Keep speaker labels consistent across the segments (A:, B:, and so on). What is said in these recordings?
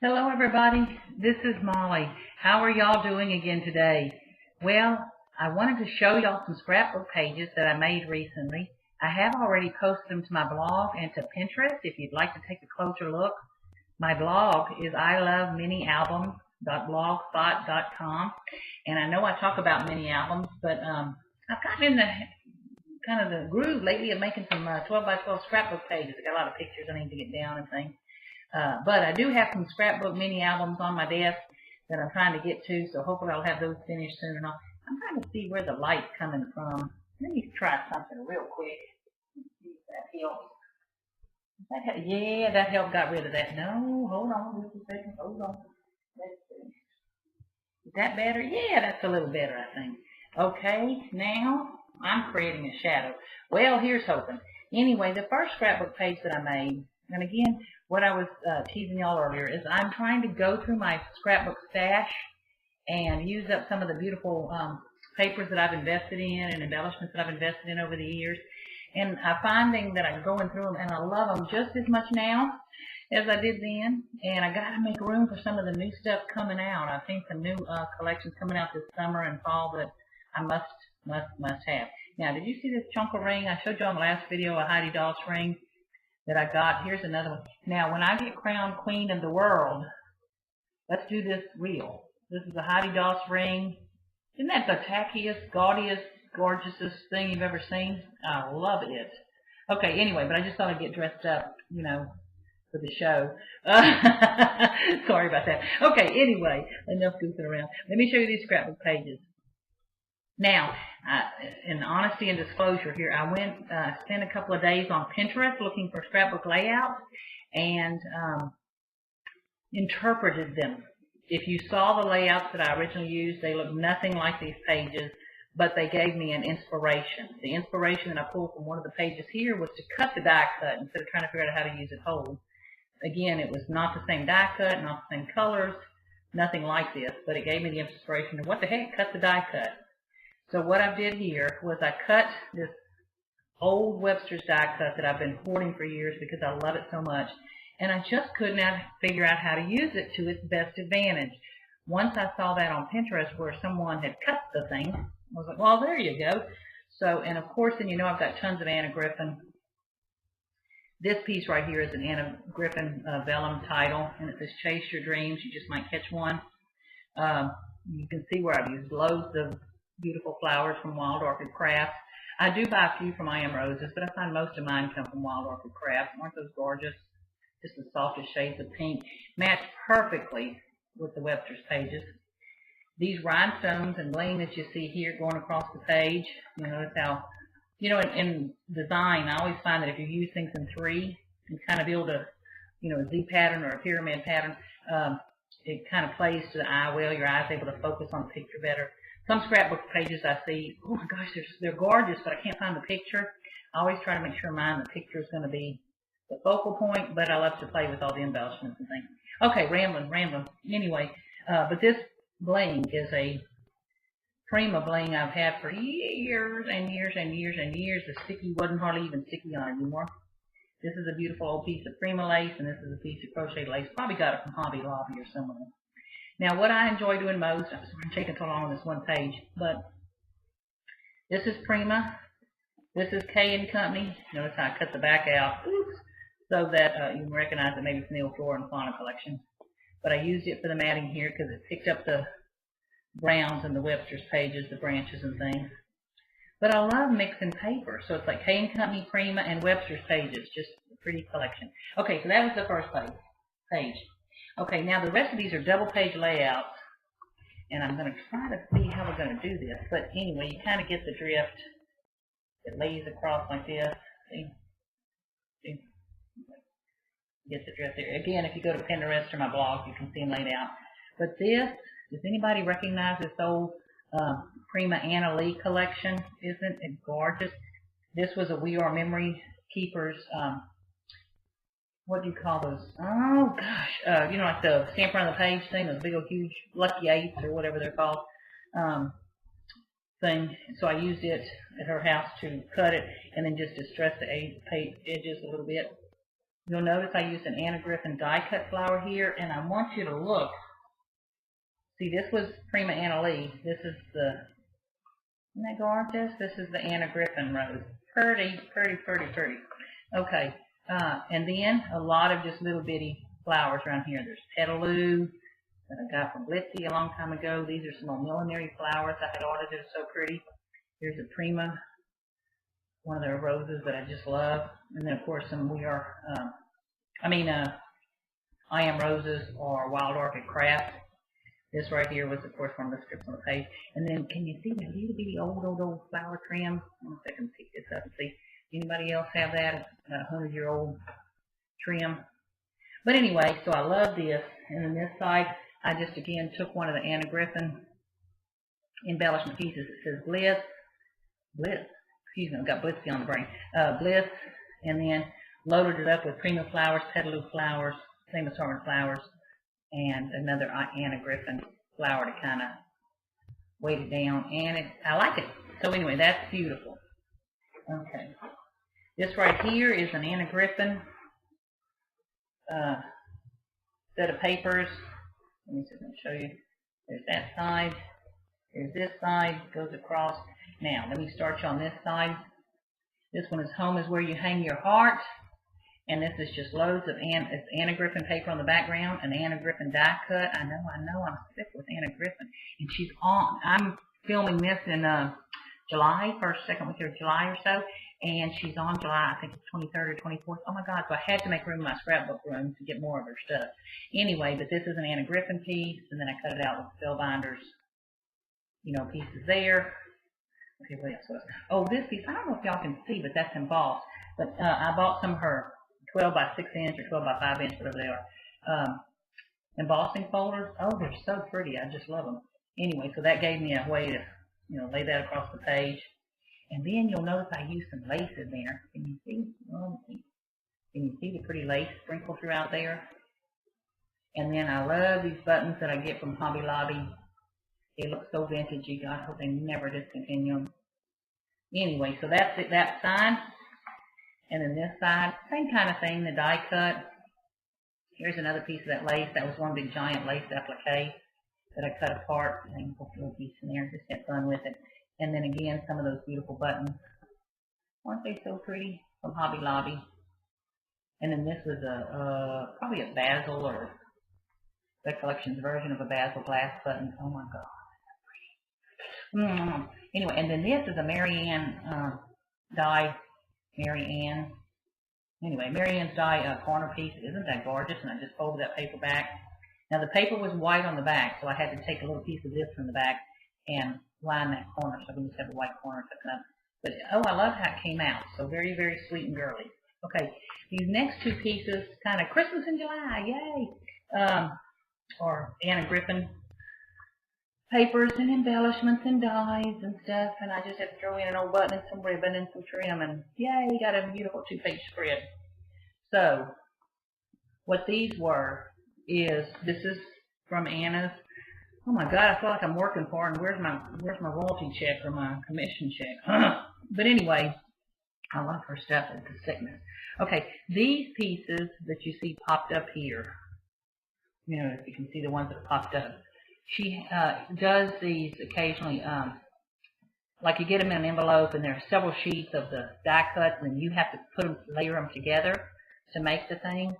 A: Hello everybody, this is Molly. How are y'all doing again today? Well, I wanted to show y'all some scrapbook pages that I made recently. I have already posted them to my blog and to Pinterest if you'd like to take a closer look. My blog is iloveminialbums.blogspot.com, and I know I talk about mini albums, but I've gotten in the kind of the groove lately of making some 12 by 12 scrapbook pages. I got a lot of pictures I need to get down and things. But I do have some scrapbook mini albums on my desk that I'm trying to get to, so hopefully I'll have those finished soon enough. I'm trying to see where the light's coming from. Let me try something real quick. Let's see if that helps. Yeah, that helped got rid of that. No, hold on just a second. Hold on. Let's see. Is that better? Yeah, that's a little better, I think. Okay, now I'm creating a shadow. Well, here's hoping. Anyway, the first scrapbook page that I made, and again, what I was teasing y'all earlier is I'm trying to go through my scrapbook stash and use up some of the beautiful papers that I've invested in and embellishments that I've invested in over the years. And I'm finding that I'm going through them and I love them just as much now as I did then. And I got to make room for some of the new stuff coming out. I've seen some new collections coming out this summer and fall that I must have. Now, did you see this chunk of ring? I showed you on the last video a Heidi Daus ring that I got. Here's another one. Now, when I get crowned queen of the world, let's do this real. This is a Heidi Daus ring. Isn't that the tackiest, gaudiest, gorgeousest thing you've ever seen? I love it. Okay, anyway, but I just thought I'd get dressed up, you know, for the show. Sorry about that. Okay, anyway, enough goofing around. Let me show you these scrapbook pages. Now, in honesty and disclosure here, I spent a couple of days on Pinterest looking for scrapbook layouts and interpreted them. If you saw the layouts that I originally used, they look nothing like these pages, but they gave me an inspiration. The inspiration that I pulled from one of the pages here was to cut the die cut instead of trying to figure out how to use it whole. Again, it was not the same die cut, not the same colors, nothing like this, but it gave me the inspiration of what the heck, cut the die cut. So what I did here was I cut this old Webster's die cut that I've been hoarding for years because I love it so much, and I just could not figure out how to use it to its best advantage. Once I saw that on Pinterest where someone had cut the thing, I was like, well, there you go. So, and of course, then you know I've got tons of Anna Griffin. This piece right here is an Anna Griffin vellum title, and it says Chase Your Dreams. You just might catch one. You can see where I've used loads of beautiful flowers from Wild Orchid Crafts. I do buy a few from I Am Roses, but I find most of mine come from Wild Orchid Crafts. Aren't those gorgeous? Just the softest shades of pink. Match perfectly with the Webster's pages. These rhinestones and bling that you see here going across the page, you notice how, you know, in design, I always find that if you use things in three and kind of build a, you know, a Z pattern or a pyramid pattern, it kind of plays to the eye well. Your eye's able to focus on the picture better. Some scrapbook pages I see, oh my gosh, they're gorgeous, but I can't find the picture. I always try to make sure the picture is going to be the focal point, but I love to play with all the embellishments and things. Okay, rambling. Anyway, but this bling is a Prima bling I've had for years and years and years and years. The sticky wasn't hardly even sticky on it anymore. This is a beautiful old piece of Prima lace, and this is a piece of crochet lace. Probably got it from Hobby Lobby or somewhere. Now, what I enjoy doing most, I'm taking so long on this one page, but this is Prima. This is K & Company. Notice how I cut the back out, so that you can recognize it maybe from the old Flora and Fauna collection. But I used it for the matting here because it picked up the browns and the Webster's pages, the branches and things. But I love mixing paper, so it's like K & Company, Prima, and Webster's pages, just a pretty collection. Okay, so that was the first page. Okay, now the rest of these are double page layouts, and I'm going to try to see how we're going to do this. But anyway, you kind of get the drift. It lays across like this. See? Get the drift there. Again, if you go to Pinterest or my blog, you can see them laid out. But this, does anybody recognize this old Prima Anna Lee collection? Isn't it gorgeous? This was a We Are Memory Keepers. What do you call those? Oh gosh, you know, like the stamp around the page thing, those big old huge Lucky Eights or whatever they're called thing. So I used it at her house to cut it and then just distress the edges a little bit. You'll notice I used an Anna Griffin die cut flower here, and I want you to look. See, this was Prima Anna Lee. This is the, isn't that gorgeous? This is the Anna Griffin rose. Pretty, pretty, pretty, pretty. Okay, and then a lot of just little bitty flowers around here. There's Petaloo that I got from Blitzy a long time ago. These are some old millinery flowers I had ordered. They're so pretty. Here's a Prima, one of their roses that I just love. And then, of course, some I Am Roses or Wild Orchid Craft. This right here was, of course, one of the strips on the page. And then, can you see that little bitty old flower trim? Let me see if I can pick this up and see. Anybody else have that? About 100-year-old trim. But anyway, so I love this. And then this side, I just, again, took one of the Anna Griffin embellishment pieces. It says Bliss. Excuse me, I've got Blitzy on the brain. Bliss. And then loaded it up with Prima flowers, Petaloo flowers, same assortment flowers, and another Anna Griffin flower to kind of weight it down. And I like it. So anyway, that's beautiful. Okay. This right here is an Anna Griffin set of papers. Let me see if I can show you. There's that side. There's this side. Goes across. Now, let me start you on this side. This one is Home is Where You Hang Your Heart. And this is just loads of Anna Griffin paper on the background, an Anna Griffin die cut. I know, I'm sick with Anna Griffin. And she's on. I'm filming this in July, second week of July or so. And she's on July, I think it's 23rd or 24th. Oh my God, so I had to make room in my scrapbook room to get more of her stuff. Anyway, but this is an Anna Griffin piece, and then I cut it out with Spellbinders, pieces there. Okay, what else was? Oh, this piece, I don't know if y'all can see, but that's embossed. But I bought some of her 12 by 6 inch or 12 by 5 inch, whatever they are, embossing folders. Oh, they're so pretty. I just love them. Anyway, so that gave me a way to, lay that across the page. And then you'll notice I used some lace in there. Can you see? Can you see the pretty lace sprinkled throughout there? And then I love these buttons that I get from Hobby Lobby. They look so vintagey. God, I hope they never discontinue them. Anyway, so that's it, that side. And then this side, same kind of thing, the die cut. Here's another piece of that lace. That was one big giant lace applique that I cut apart. And put a little piece in there, just had fun with it. And then again, some of those beautiful buttons. Aren't they so pretty? From Hobby Lobby. And then this was probably a Basil or Recollections version of a Basil glass button. Oh my God. Anyway, and then this is a Marianne die. Marianne. Anyway, Marianne's die corner piece. Isn't that gorgeous? And I just folded that paper back. Now the paper was white on the back, so I had to take a little piece of this from the back and line that corner, so I can just have a white corner tucked up. But oh, I love how it came out. So very, very sweet and girly. Okay, these next two pieces, kind of Christmas in July, yay! Or Anna Griffin papers and embellishments and dies and stuff, and I just have to throw in an old button and some ribbon and some trim, and yay, got a beautiful 2-page spread. So what these were is, this is from Anna's. Oh my God, I feel like I'm working for her, and where's my royalty check or my commission check? But anyway, I love her stuff. It's a sickness. Okay, these pieces that you see popped up here, if you can see the ones that popped up. She does these occasionally, like you get them in an envelope and there are several sheets of the die cuts and you have to layer them together to make the thing.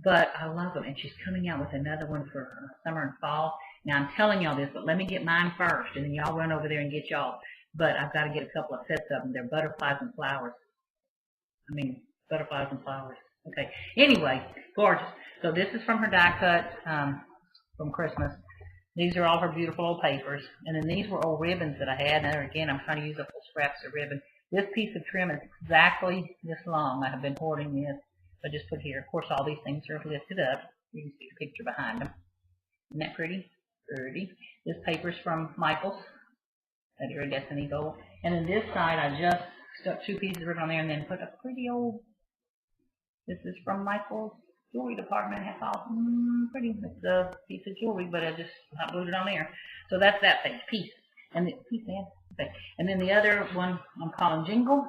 A: But I love them, and she's coming out with another one for summer and fall. Now I'm telling y'all this, but let me get mine first, and then y'all run over there and get y'all. But I've got to get a couple of sets of them. They're butterflies and flowers. Butterflies and flowers. Okay. Anyway, gorgeous. So this is from her die cut from Christmas. These are all her beautiful old papers. And then these were old ribbons that I had. And again, I'm trying to use up full scraps of ribbon. This piece of trim is exactly this long. I have been hoarding this. So I just put here. Of course, all these things are lifted up. You can see the picture behind them. Isn't that pretty? Pretty. This paper's from Michael's. That's your Destiny Gold. And then this side, I just stuck 2 pieces of ribbon on there and then put a pretty old, this is from Michael's jewelry department. Half off. Pretty. It's a piece of jewelry, but I just hot glued it on there. So that's that piece. And the piece, okay. And then the other one I'm calling Jingle.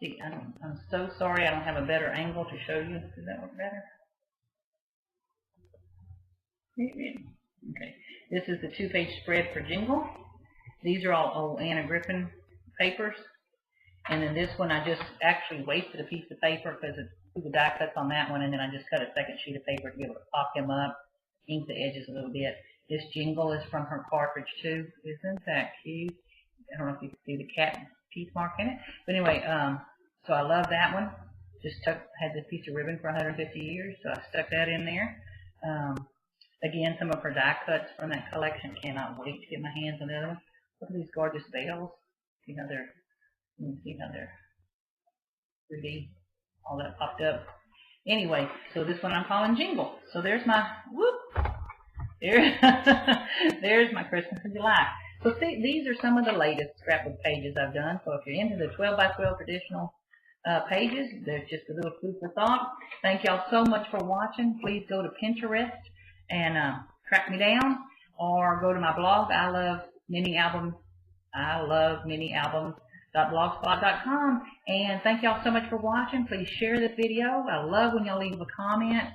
A: See, I'm so sorry I don't have a better angle to show you. Does that work better? Okay. This is the 2-page spread for Jingle. These are all old Anna Griffin papers. And then this one I just actually wasted a piece of paper because the die cuts on that one, and then I just cut a second sheet of paper to be able to pop him up, ink the edges a little bit. This Jingle is from her cartridge too. Isn't that cute? I don't know if you can see the cat teeth mark in it. But anyway, so I love that one. Just had this piece of ribbon for 150 years, so I stuck that in there. Again, some of her die cuts from that collection. Cannot wait to get my hands on the other one. Look at these gorgeous bells. See how they're 3D, all that popped up. Anyway, so this one I'm calling Jingle. So there's my, whoop, there's my Christmas in July. So see, these are some of the latest scrapbook pages I've done. So if you're into the 12 by 12 traditional pages, there's just a little food for thought. Thank y'all so much for watching. Please go to Pinterest and track me down, or go to my blog. I love mini albums.blogspot.com. And thank y'all so much for watching. Please share this video. I love when y'all leave a comment.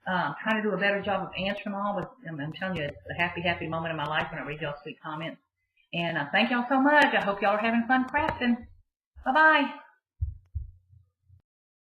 A: I'm trying to do a better job of answering them all, but I'm telling you, it's a happy moment in my life when I read y'all's sweet comments. And thank y'all so much. I hope y'all are having fun crafting. Bye-bye.